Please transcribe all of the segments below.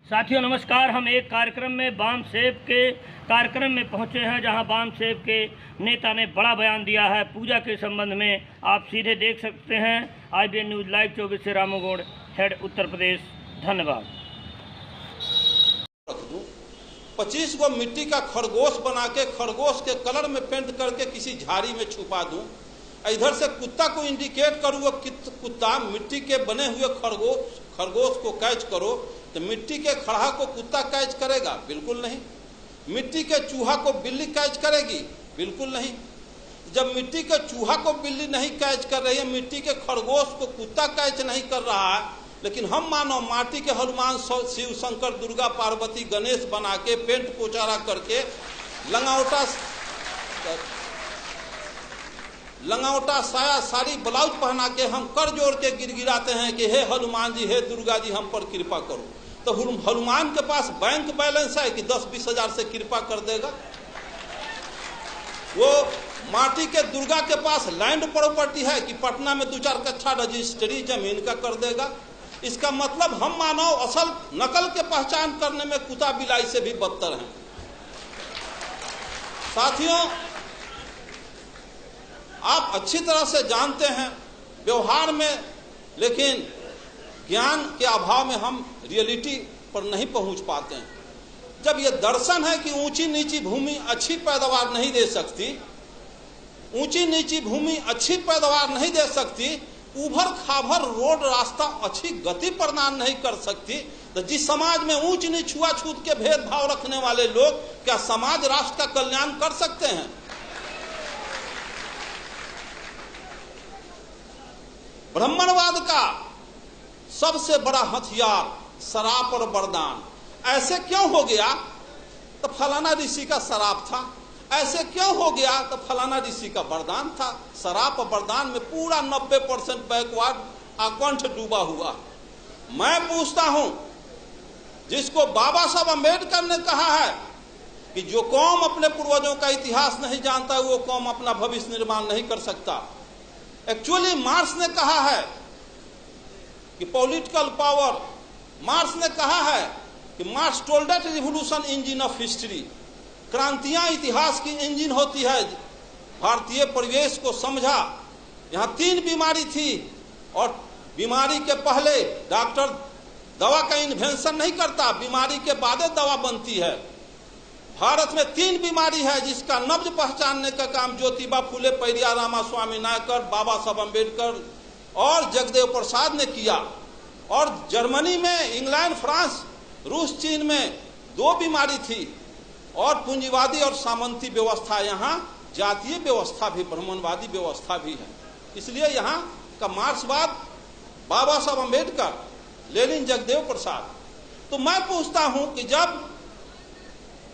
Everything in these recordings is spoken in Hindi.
साथियों नमस्कार। हम एक कार्यक्रम में बामसेव के कार्यक्रम में पहुंचे हैं, जहां बामसेव के नेता ने बड़ा बयान दिया है पूजा के संबंध में। आप सीधे देख सकते हैं IBN न्यूज़ लाइव 24 से रामोगौड़, हेड उत्तर प्रदेश। धन्यवाद। 25 को मिट्टी का खरगोश बना के खरगोश के कलर में पेंट करके किसी झाड़ी में छुपा दूं, इधर से कुत्ता को इंडिकेट करूँ वो कुत्ता मिट्टी के बने हुए खरगोश को कैच करो, तो मिट्टी के खड़हा को कुत्ता कैच करेगा? बिल्कुल नहीं। मिट्टी के चूहा को बिल्ली कैच करेगी? बिल्कुल नहीं। जब मिट्टी के चूहा को बिल्ली नहीं कैच कर रही है, मिट्टी के खरगोश को कुत्ता कैच नहीं कर रहा है, लेकिन हम मानो माटी के हनुमान, शिव, शंकर, दुर्गा, पार्वती, गणेश बना के पेंट पोचारा करके लंगौटा साया साड़ी ब्लाउज पहना के हम कर जोड़ के गिड़गिड़ाते हैं कि हे हनुमान जी, हे दुर्गा जी, हम पर कृपा करो। तो हनुमान के पास बैंक बैलेंस है कि 10-20 हजार से कृपा कर देगा? वो माटी के दुर्गा के पास लैंड प्रॉपर्टी है कि पटना में 2-4 कट्ठा रजिस्ट्री जमीन का कर देगा? इसका मतलब हम मानव असल नकल के पहचान करने में कुत्ता बिलाई से भी बदतर हैं। साथियों, आप अच्छी तरह से जानते हैं व्यवहार में, लेकिन ज्ञान के अभाव में हम रियलिटी पर नहीं पहुंच पाते हैं। जब यह दर्शन है कि ऊंची नीची भूमि अच्छी पैदावार नहीं दे सकती, ऊंची नीची भूमि अच्छी पैदावार नहीं दे सकती, उभर खाभर रोड रास्ता अच्छी गति प्रदान नहीं कर सकती, तो जिस समाज में ऊंच नीच छुआछूत के भेदभाव रखने वाले लोग क्या समाज राष्ट्र का कल्याण कर सकते हैं? ब्राह्मणवाद का सबसे बड़ा हथियार शराब और वरदान। ऐसे क्यों हो गया? तो फलाना ऋषि का शराब था। ऐसे क्यों हो गया? तो फलाना ऋषि का वरदान था। शराब और वरदान में पूरा 90% बैकवर्ड आकंठ डूबा हुआ। मैं पूछता हूं, जिसको बाबा साहब अम्बेडकर ने कहा है कि जो कौम अपने पूर्वजों का इतिहास नहीं जानता वो कौम अपना भविष्य निर्माण नहीं कर सकता। एक्चुअली मार्क्स ने कहा है कि पॉलिटिकल पावर, मार्क्स ने कहा है कि Marx told that revolution engine of history, क्रांतियां इतिहास की इंजन होती है। भारतीय परिवेश को समझा। यहाँ 3 बीमारी थी और बीमारी के पहले डॉक्टर दवा का इन्वेंशन नहीं करता, बीमारी के बाद दवा बनती है। भारत में 3 बीमारी है जिसका नब्ज पहचानने का काम ज्योतिबा फुले, पेरियार रामास्वामी नायकर, बाबा साहब अम्बेडकर और जगदेव प्रसाद ने किया। और जर्मनी में, इंग्लैंड, फ्रांस, रूस, चीन में 2 बीमारी थी। और पूंजीवादी और सामंती व्यवस्था, यहाँ जातीय व्यवस्था भी, ब्राह्मणवादी व्यवस्था भी है। इसलिए यहाँ का मार्क्सवाद बाबा साहब अम्बेडकर, लेनिन, जगदेव प्रसाद। तो मैं पूछता हूं कि जब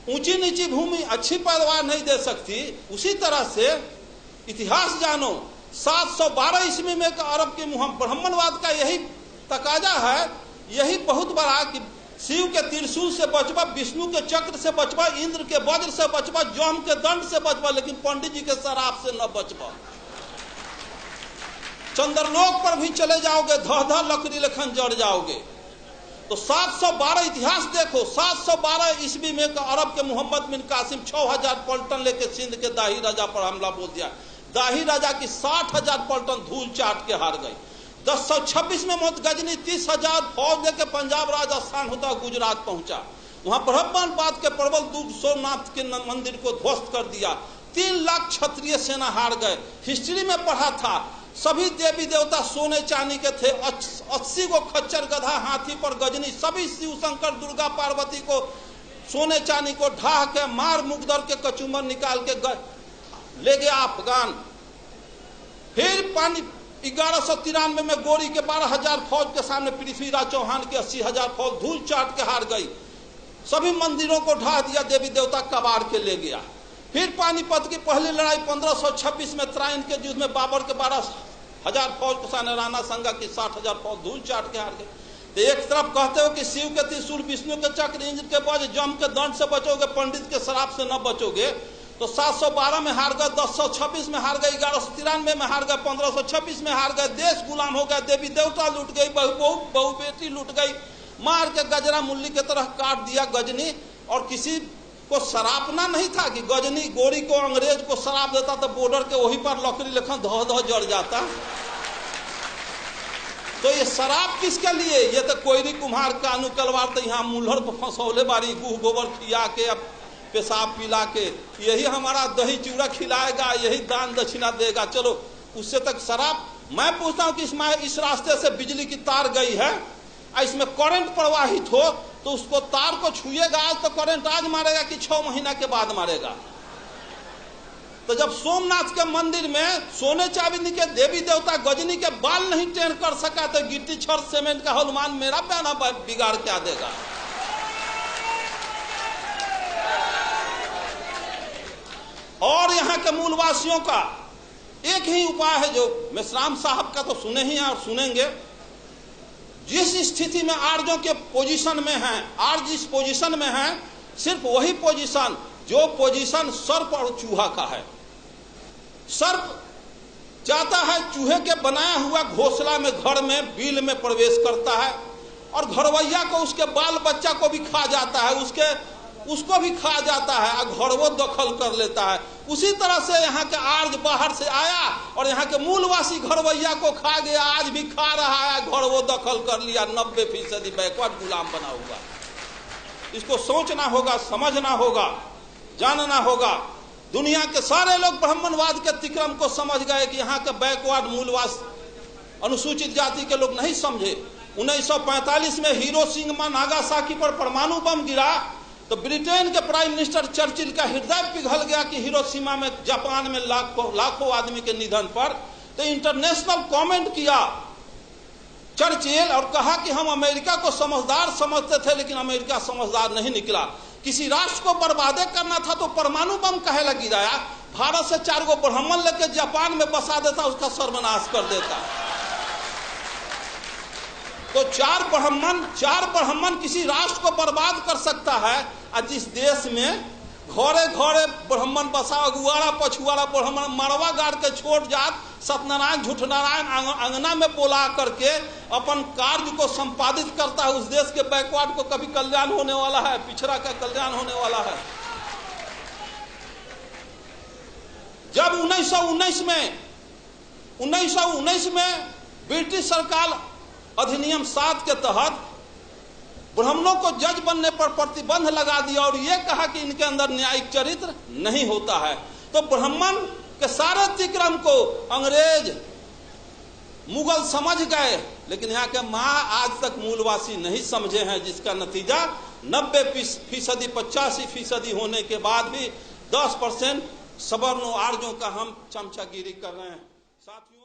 ऊंची नीची भूमि अच्छी पैदावार नहीं दे सकती, उसी तरह से इतिहास जानो। 712 ईस्वी में अरब के ब्राह्मणवाद का यही तकाजा है, यही बहुत बड़ा कि शिव के त्रिशूल से बचबा, विष्णु के चक्र से बचबा, इंद्र के वज्र से बचबा, जम के दंड से बचबा, लेकिन पंडित जी के शराब से न बचबा। चंद्रलोक पर भी चले जाओगे, धह लकड़ी लेखन जड़ जाओगे। तो 712 इतिहास देखो। 712 ईस्वी में अरब के मोहम्मद बिन कासिम 6000 पलटन लेके सिंध के दाही राजा पर हमला बोल दिया। दाही राजा की 60,000 पलटन धूल चाट के हार गई। 1026 में मोहम्मद गजनी 30,000 फौज लेके पंजाब, राजस्थान होता गुजरात पहुंचा। वहां ब्राह्मणवाद के प्रबल दूत सोमनाथ के मंदिर को ध्वस्त कर दिया। 3 लाख क्षत्रिय सेना हार गए। हिस्ट्री में पढ़ा था, सभी देवी देवता सोने चांदी के थे। 80 को खच्चर, गधा, हाथी पर गजनी, सभी शिव, शंकर, दुर्गा, पार्वती को सोने चांदी को ढाह के मार मुकदर के कचूमर निकाल के ले गया अफगान। फिर 1193 में गोरी के 12,000 फौज के सामने पृथ्वीराज चौहान के 80,000 फौज धूल चाट के हार गई। सभी मंदिरों को ढा दिया, देवी देवता कबाड़ के ले गया। फिर पानीपत की पहली लड़ाई 1526 में त्राइन के युद्ध में बाबर के 12,000 फौज के सामने राणा संगा की 60,000 फौज धूल चाट के हार गई। तो एक तरफ कहते हो कि शिव के त्रिशूल, विष्णु के चक्र, इंद्र के वज्र, जम के दंड से बचोगे, पंडित के शराब से न बचोगे। तो 712 में हार गए, 1026 में हार गए, 1193 में हार गए, 1526 में हार गए। देश गुलाम हो गया, देवी देवता लूट गई, बहु बेटी लूट गई, मार के गजरा मुल्ली की तरह काट दिया गजनी। और किसी को सरापना नहीं था कि गजनी गोरी को अंग्रेज को शराप देता तो बॉर्डर के वहीं पर लकड़ी लेखन धो धो जड़ जाता। तो ये शराब किसके लिए? ये तो कोयरी कुम्हार कानू कलवार तो यहाँ मुल्हर पर फंसौले बारी गुह गोबर खिया के अब पेशाब पिला के यही हमारा दही चूड़ा खिलाएगा, यही दान दक्षिणा देगा। चलो उससे तक शराब। मैं पूछता हूँ कि इस रास्ते से बिजली की तार गई है, इसमें करंट प्रवाहित हो तो उसको तार को छुएगा आज तो करंट आज मारेगा कि 6 महीना के बाद मारेगा? तो जब सोमनाथ के मंदिर में सोने चांदी के देवी देवता गजनी के बाल नहीं टेढ़ कर सका तो गिट्टी छड़ सीमेंट का हनुमान मेरा बयाना बिगाड़ क्या देगा? और यहाँ के मूलवासियों का एक ही उपाय है जो मेश्राम साहब का तो सुने ही और सुनेंगे। जिस स्थिति में आर्यों के पोजीशन में हैं, आर्य जिस पोजीशन में हैं, सिर्फ वही पोजीशन जो पोजीशन सर्प और चूहा का है। सर्प जाता है चूहे के बनाया हुआ घोंसला में, घर में बिल में प्रवेश करता है और घरवैया को उसके बाल बच्चा को भी खा जाता है, उसको भी खा जाता है और घरवो दखल कर लेता है। उसी तरह से यहाँ के आर्य बाहर से आया और यहाँ के मूलवासी घरवैया को खा गया, आज भी खा रहा है, घरवो दखल कर लिया। 90% बैकवर्ड गुलाम बना हुआ। इसको सोचना होगा, समझना होगा, जानना होगा। दुनिया के सारे लोग ब्राह्मणवाद के तिक्रम को समझ गए कि यहाँ के बैकवर्ड मूलवास अनुसूचित जाति के लोग नहीं समझे। 1945 में हिरोशिमा नागासाकी पर परमाणु बम गिरा तो ब्रिटेन के प्राइम मिनिस्टर चर्चिल का हृदय पिघल गया कि हिरोशिमा में जापान में लाखों आदमी के निधन पर। तो इंटरनेशनल कमेंट किया चर्चिल और कहा कि हम अमेरिका को समझदार समझते थे लेकिन अमेरिका समझदार नहीं निकला। किसी राष्ट्र को बर्बादे करना था तो परमाणु बम काहे लग गिराया? भारत से 4 गो ब्राह्मण लेकर जापान में बसा देता, उसका सर्वनाश कर देता। तो 4 ब्राह्मण किसी राष्ट्र को बर्बाद कर सकता है। और जिस देश में घरे घरे ब्राह्मण बसा, अगुआड़ा पछुआड़ा ब्राह्मण मरवा गाड़ के छोड़ जात, सत्यनारायण झूठनारायण अंगना में बोला करके अपन कार्य को संपादित करता है, उस देश के बैकवर्ड को कभी कल्याण होने वाला है? पिछड़ा का कल्याण होने वाला है? जब 1919 में ब्रिटिश सरकार अधिनियम 7 के तहत ब्राह्मणों को जज बनने पर प्रतिबंध लगा दिया और यह कहा कि इनके अंदर न्यायिक चरित्र नहीं होता है, तो ब्राह्मण के सारे तिक्रम को अंग्रेज मुगल समझ गए लेकिन यहाँ के माँ आज तक मूलवासी नहीं समझे हैं, जिसका नतीजा 90% 85% होने के बाद भी 10% सवर्णों आर्यों का हम चमचागिरी कर रहे हैं। साथियों